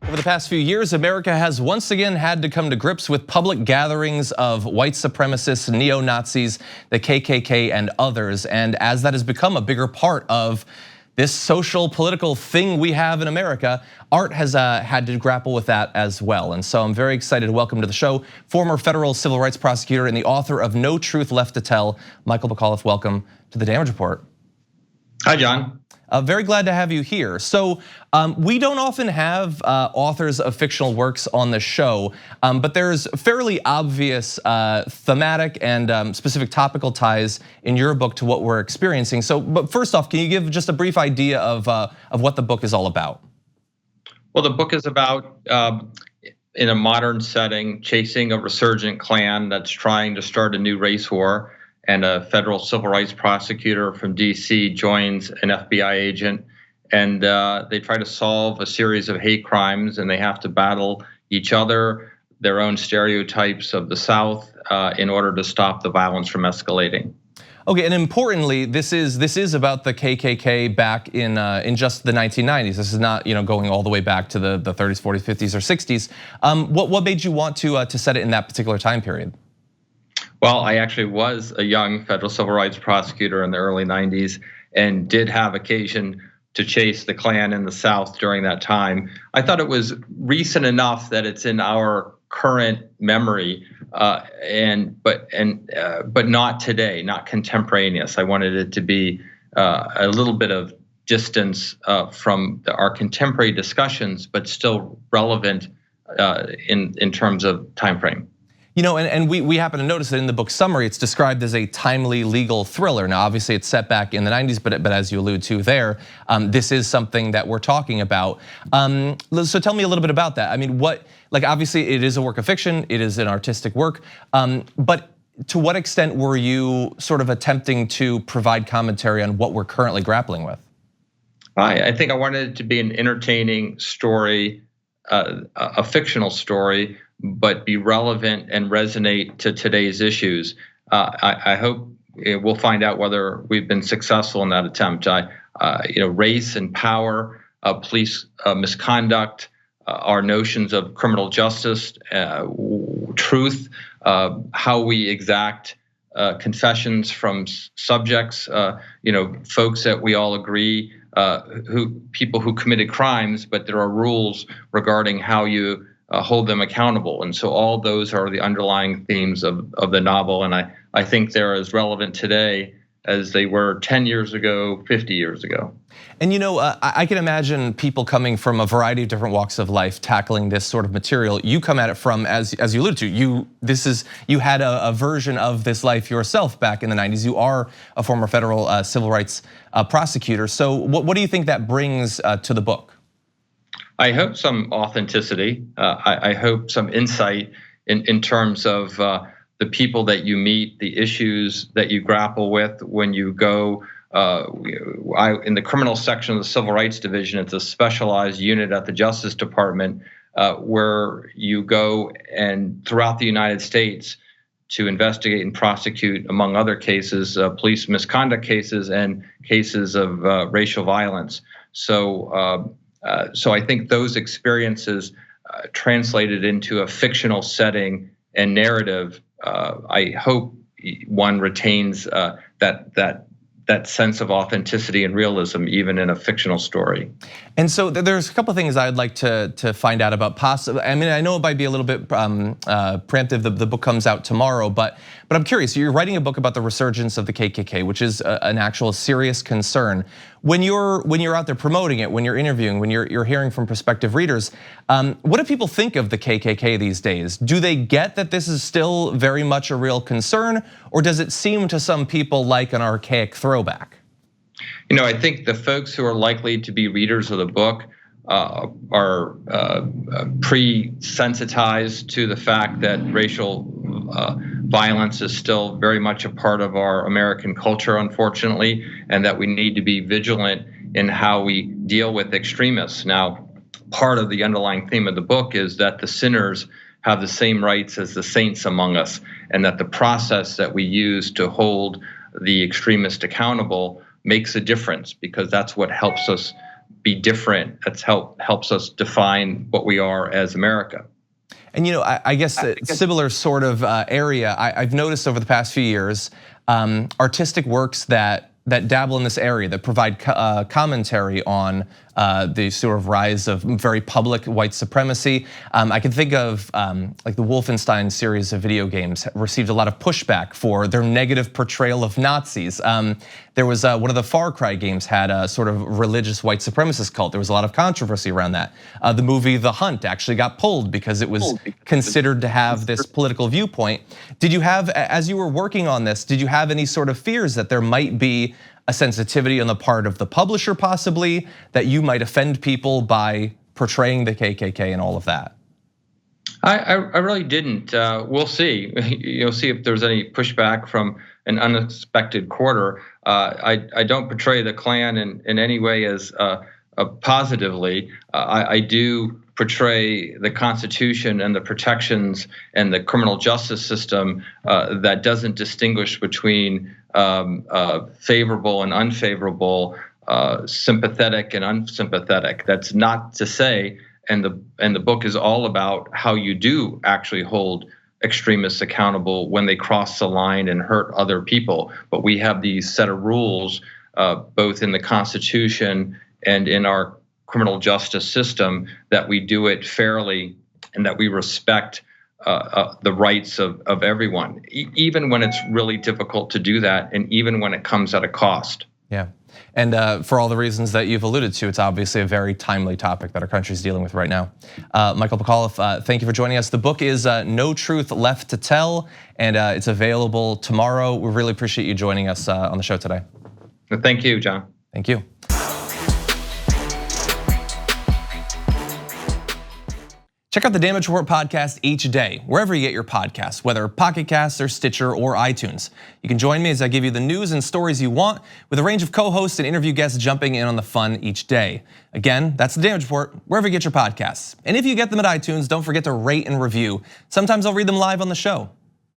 Over the past few years, America has once again had to come to grips with public gatherings of white supremacists, neo-Nazis, the KKK, and others. And as that has become a bigger part of this social political thing we have in America, art has had to grapple with that as well. And so I'm very excited to welcome to the show former federal civil rights prosecutor and the author of No Truth Left to Tell, Michael McAuliffe. Welcome to the Damage Report. Hi, John. Very glad to have you here. So we don't often have authors of fictional works on the show, but there's fairly obvious thematic and specific topical ties in your book to what we're experiencing. So, but first off, can you give just a brief idea of what the book is all about? Well, the book is about, in a modern setting, chasing a resurgent Klan that's trying to start a new race war. And a federal civil rights prosecutor from DC joins an FBI agent, and they try to solve a series of hate crimes, and they have to battle each other, their own stereotypes of the South, in order to stop the violence from escalating. Okay, and importantly, this is about the KKK back in just the 1990s. This is not going all the way back to the 30s, 40s, 50s, or 60s. What made you want to set it in that particular time period? Well, I actually was a young federal civil rights prosecutor in the early 90s and did have occasion to chase the Klan in the South during that time. I thought it was recent enough that it's in our current memory, but not today, not contemporaneous. I wanted it to be a little bit of distance from our contemporary discussions, but still relevant in terms of time frame. And we happen to notice that in the book summary, it's described as a timely legal thriller. Now, obviously, it's set back in the 90s, but as you allude to there, this is something that we're talking about. So tell me a little bit about that. I mean, obviously, it is a work of fiction, it is an artistic work, but to what extent were you sort of attempting to provide commentary on what we're currently grappling with? I think I wanted it to be an entertaining story, a fictional story, but be relevant and resonate to today's issues. I hope we'll find out whether we've been successful in that attempt. Race and power, police misconduct, our notions of criminal justice, truth, how we exact confessions from subjects, folks that we all agree, people who committed crimes, but there are rules regarding how you hold them accountable. And so all those are the underlying themes of the novel. And I think they're as relevant today as they were 10 years ago, 50 years ago. And I can imagine people coming from a variety of different walks of life tackling this sort of material. You come at it from, as you alluded to, you had a version of this life yourself back in the 90s. You are a former federal civil rights prosecutor. So what do you think that brings to the book? I hope some authenticity. I hope some insight in terms of the people that you meet, the issues that you grapple with when you go. In the criminal section of the Civil Rights Division, it's a specialized unit at the Justice Department where you go and throughout the United States to investigate and prosecute, among other cases, police misconduct cases and cases of racial violence. So I think those experiences translated into a fictional setting and narrative. I hope one retains that sense of authenticity and realism, even in a fictional story. And so there's a couple of things I'd like to find out about. Possibly, I mean, I know it might be a little bit preemptive. The book comes out tomorrow, but I'm curious. You're writing a book about the resurgence of the KKK, which is an actual serious concern. When you're out there promoting it, when you're interviewing, when you're hearing from prospective readers, what do people think of the KKK these days? Do they get that this is still very much a real concern, or does it seem to some people like an archaic throwback? I think the folks who are likely to be readers of the book are pre-sensitized to the fact that racial violence is still very much a part of our American culture, unfortunately, and that we need to be vigilant in how we deal with extremists. Now, part of the underlying theme of the book is that the sinners have the same rights as the saints among us, and that the process that we use to hold the extremist accountable makes a difference, because that's what helps us be different. That's helps us define what we are as America. And I guess a similar sort of area I've noticed over the past few years, artistic works that dabble in this area, that provide commentary on the sort of rise of very public white supremacy. I can think of like the Wolfenstein series of video games received a lot of pushback for their negative portrayal of Nazis. There was one of the Far Cry games had a sort of religious white supremacist cult. There was a lot of controversy around that. The movie The Hunt actually got pulled because it was considered to have this political viewpoint. Did you have, as you were working on this, did you have any sort of fears that there might be a sensitivity on the part of the publisher possibly, that you might offend people by portraying the KKK and all of that? I really didn't. We'll see. You'll see if there's any pushback from an unexpected quarter. I don't portray the Klan in any way as positively. I do portray the Constitution and the protections and the criminal justice system that doesn't distinguish between favorable and unfavorable, sympathetic and unsympathetic. That's not to say, and the book is all about how you do actually hold extremists accountable when they cross the line and hurt other people. But we have these set of rules, both in the Constitution and in our criminal justice system, that we do it fairly and that we respect the rights of everyone, even when it's really difficult to do that, and even when it comes at a cost. Yeah, and for all the reasons that you've alluded to, it's obviously a very timely topic that our country's dealing with right now. Michael McAuliffe, thank you for joining us. The book is No Truth Left to Tell, and it's available tomorrow. We really appreciate you joining us on the show today. Thank you, John. Thank you. Check out the Damage Report podcast each day, wherever you get your podcasts, whether Pocket Casts or Stitcher or iTunes. You can join me as I give you the news and stories you want, with a range of co-hosts and interview guests jumping in on the fun each day. Again, that's the Damage Report, wherever you get your podcasts. And if you get them at iTunes, don't forget to rate and review. Sometimes I'll read them live on the show.